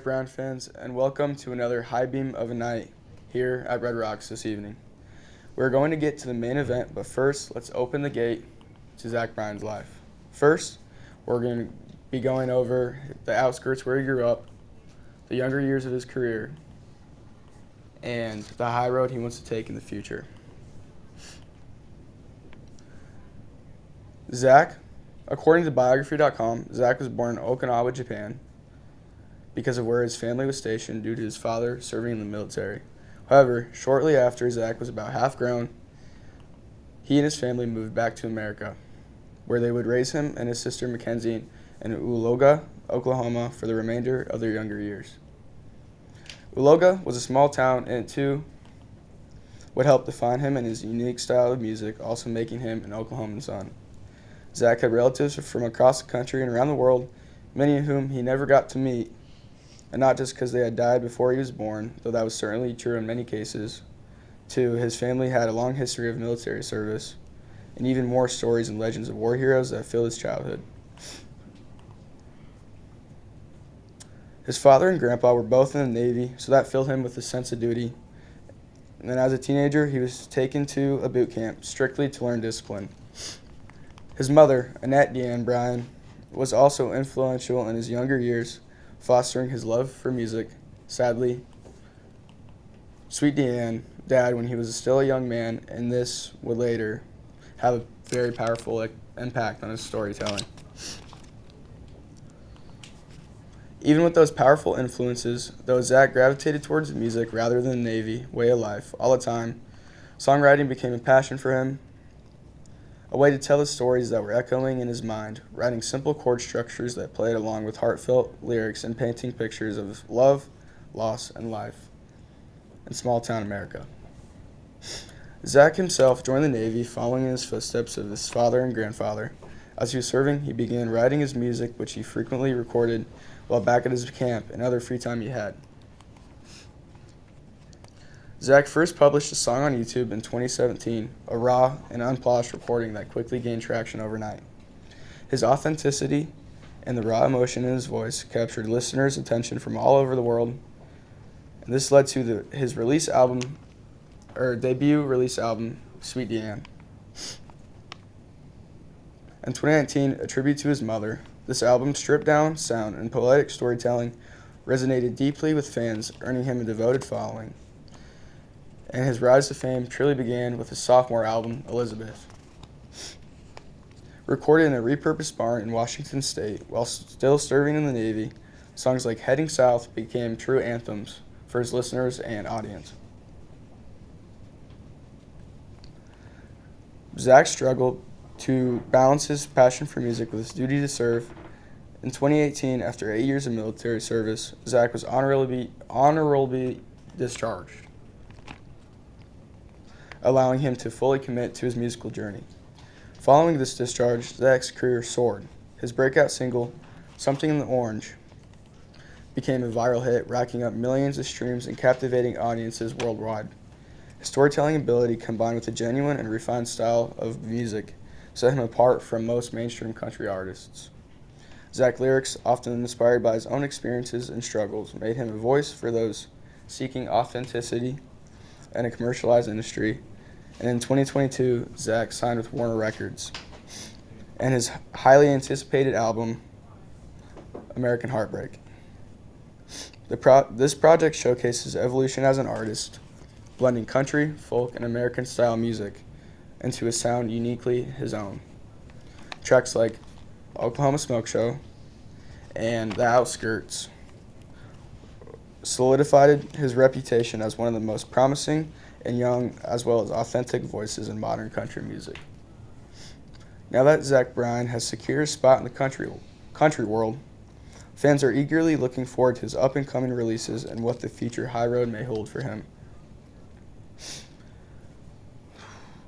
Bryan fans, and welcome to another high beam of a night here at Red Rocks this evening. We're going to get to the main event, but first, let's open the gate to Zach Bryan's life. First, we're going to be going over the outskirts where he grew up, the younger years of his career, and the high road he wants to take in the future. Zach, according to biography.com, Zach was born in Okinawa, Japan, because of where his family was stationed due to his father serving in the military. However, shortly after Zach was about half grown, he and his family moved back to America, where they would raise him and his sister Mackenzie in Uloga, Oklahoma, for the remainder of their younger years. Uloga was a small town, and it too would help define him and his unique style of music, also making him an Oklahoman son. Zach had relatives from across the country and around the world, many of whom he never got to meet, and not just because they had died before he was born, though that was certainly true in many cases. Two, his family had a long history of military service, and even more stories and legends of war heroes that filled his childhood. His father and grandpa were both in the Navy, so that filled him with a sense of duty. And then as a teenager, he was taken to a boot camp strictly to learn discipline. His mother, Annette Deanne Bryan, was also influential in his younger years, fostering his love for music. Sadly, Sweet Deanne died when he was still a young man, and this would later have a very powerful impact on his storytelling. Even with those powerful influences, though Zach gravitated towards music rather than the Navy way of life all the time, songwriting became a passion for him, a way to tell the stories that were echoing in his mind, writing simple chord structures that played along with heartfelt lyrics and painting pictures of love, loss, and life in small-town America. Zach himself joined the Navy following in his footsteps of his father and grandfather. As he was serving, he began writing his music, which he frequently recorded while back at his camp and other free time he had. Zach first published a song on YouTube in 2017, a raw and unpolished recording that quickly gained traction overnight. His authenticity and the raw emotion in his voice captured listeners' attention from all over the world, and this led to his debut release album, Sweet Deanne. In 2019, a tribute to his mother, this album's stripped-down sound and poetic storytelling resonated deeply with fans, earning him a devoted following. And his rise to fame truly began with his sophomore album, Elizabeth. Recorded in a repurposed barn in Washington State while still serving in the Navy, songs like Heading South became true anthems for his listeners and audience. Zach struggled to balance his passion for music with his duty to serve. In 2018, after 8 years of military service, Zach was honorably discharged, allowing him to fully commit to his musical journey. Following this discharge, Zach's career soared. His breakout single, Something in the Orange, became a viral hit, racking up millions of streams and captivating audiences worldwide. His storytelling ability, combined with a genuine and refined style of music, set him apart from most mainstream country artists. Zach's lyrics, often inspired by his own experiences and struggles, made him a voice for those seeking authenticity in a commercialized industry. And in 2022, Zach signed with Warner Records, and his highly anticipated album, American Heartbreak. This project showcases evolution as an artist, blending country, folk, and American-style music into a sound uniquely his own. Tracks like Oklahoma Smoke Show and The Outskirts solidified his reputation as one of the most promising and young as well as authentic voices in modern country music. Now that Zach Bryan has secured a spot in the country world, fans are eagerly looking forward to his up-and-coming releases and what the future high road may hold for him.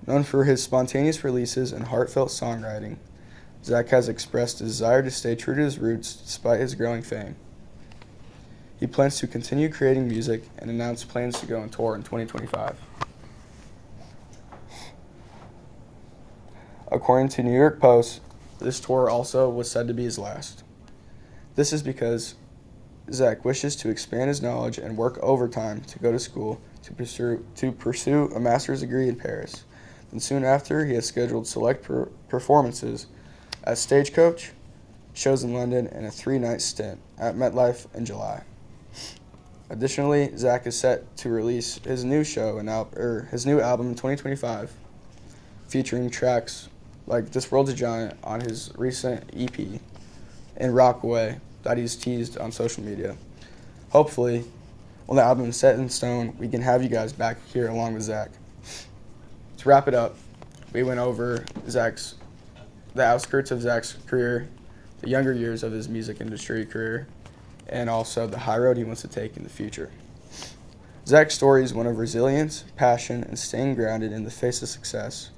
Known for his spontaneous releases and heartfelt songwriting, Zach has expressed a desire to stay true to his roots despite his growing fame. He plans to continue creating music and announced plans to go on tour in 2025. According to New York Post, this tour also was said to be his last. This is because Zach wishes to expand his knowledge and work overtime to go to school to pursue a master's degree in Paris. And soon after, he has scheduled select performances at Stagecoach, shows in London, and a 3-night stint at MetLife in July. Additionally, Zach is set to release his new his new album in 2025, featuring tracks like "This World's a Giant" on his recent EP and "Rockaway" that he's teased on social media. Hopefully, when the album is set in stone, we can have you guys back here along with Zach. To wrap it up, we went over the outskirts of Zach's career, the younger years of his music industry career, and also the high road he wants to take in the future. Zach's story is one of resilience, passion, and staying grounded in the face of success.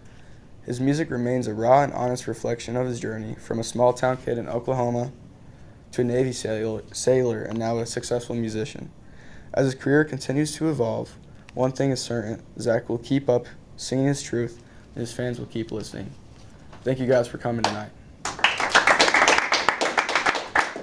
His music remains a raw and honest reflection of his journey from a small-town kid in Oklahoma to a Navy sailor and now a successful musician. As his career continues to evolve, one thing is certain: Zach will keep up singing his truth, and his fans will keep listening. Thank you guys for coming tonight.